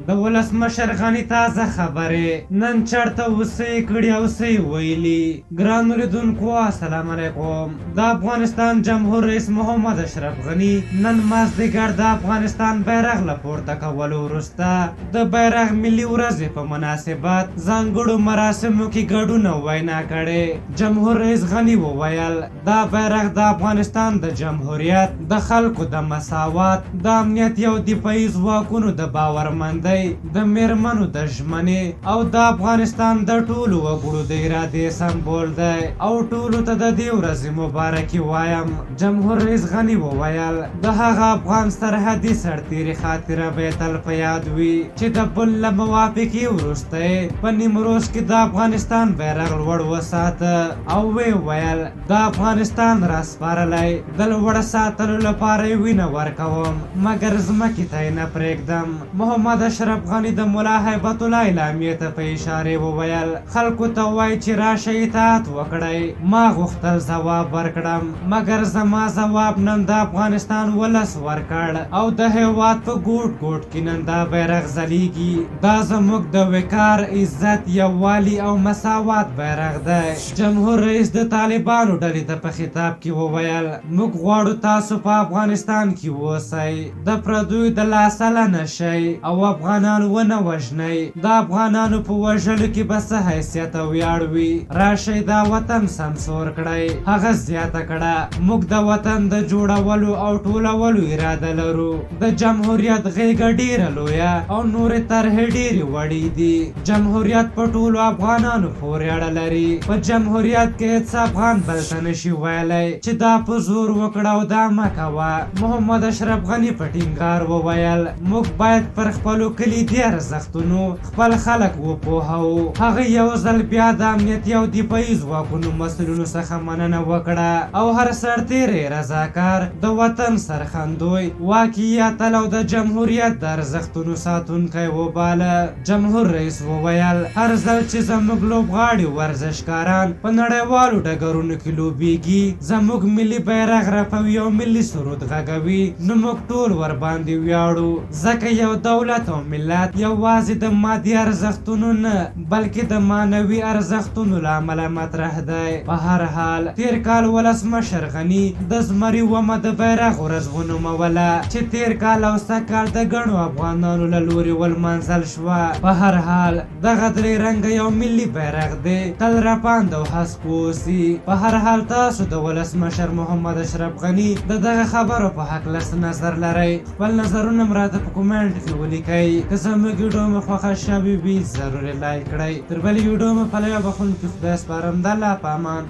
د ولسمشر غني تازه خبرې نن چرته اوسې کړي او څه ویلي. ګرانو لیدونکو السلام علیکم. د افغانستان جمهور رئیس محمد اشرف غني نن مازدیګر د افغانستان بیرغ له پورته کولو وروسته د بیرغ ملي ورځې په مناسبت ځانګړو مراسمو کې ګډون وینا کړې. جمهور رئیس غني وویل دا بیرغ د افغانستان د جمهوریت، د خلکو د مساوات، د امنیت او دفاعي ځواکونو د باورمندۍ، د میرمنو د ژمنې او د افغانستان د ټولو وګړو د ارادې سمبول دی او ټولو ته د دې ورځې مبارکي وایم. جمهور رئیس غني وویل د هغه افغان سرحدي سرتېري خاطره به تل په یاد وي چې د بل له موافقې وروسته په نیمروز کې د افغانستان بیرغ لوړ وساته او وی ویل د افغانستان راسپارلی د لوړ ساتلو لپاره یې وینه ورکوم مګر ځمکې ته یې نه پرېږدم. محمد اشرف غني د ملا هیبت الله اعلامیې ته په اشارې وویل خلکو ته وایي چې راشه اطاعت وکړئ. ما غوښتل ځواب ورکړم مګر زما ځواب نن د افغانستان ولس ورکړ او د هېواد په ګوټ ګوټ کې نن دا بیرغ ځلیږي. دا زموږ د وقار، عزت، یووالي او مساوات بیرغ دی. جمهور رئیس د طالبانو ډلې ته په خطاب کې وویل موږ غواړو تاسو په افغانستان کې اوسئ، د پردیو د لاسه نه شئ او افغانان ونه وژنئ. د افغانانو په وژلو کې به څه حیثیت او ویاړ وي. راشئ دا وطن سمسور کړئ. هغه زیاته کړه موږ د وطن د جوړولو او ټولولو اراده لرو. د جمهوریت غېږه ډېره لویه او نورې طرحې ډېرې وړې دي. جمهوریت په ټولو افغانانو پورې اړه لري. په جمهوریت کې هېڅ افغان بل ته نشي ویلی چې دا په زور وکړه او دا مه کوه. محمد اشرف غني په ټینګار وویل موږ باید پر خپلو کلیدي ارزښتونو خپل خلک وپوهوو. هغه یو ځل بیا د امنیتي او دفاعي ځواکونو مسؤلینو څخه مننه وکړه او هر سرتېری رضاکار، د وطن سرخندوی، واقعي اتل او د جمهوریت د ارزښتونو ساتونکی وباله. جمهور رئیس وویل هر ځل چې زموږ لوبغاړي ورزشکاران په نړیوالو ډګرونو کې لوبیږي، زموږ ملي بیرغ رپوي او ملي سرود غږوي، نو موږ ټول ورباندې ویاړو ځکه یو دولت او ملت یوازې د مادي ارزښتونو نه بلکې د معنوي ارزښتونو له امله مطرح دی. په هر حال تیر کال ولسمشر غني د زمري ومه د بیرغ ورځ ونوموله چې تیر کال او سږ کال د ګڼو افغانانو له لوري ولمانځل شوه. په هر حال دغه درې رنګه یو ملي بیرغ دی تل رپاند او هسک اوسي. په هر حال تاسو د ولسمشر محمد اشرف غني د دغه خبرو په هکله څه نظر لرئ؟ خپل نظرونه م راته په کومنټ کې ولیکئ. که زموږ ویډیو مو خوښه شوې وي ضروري لایک کړئ. تر بلې ویډیو مو په لویه بخښونکي خدای سپارم. د الله په امان.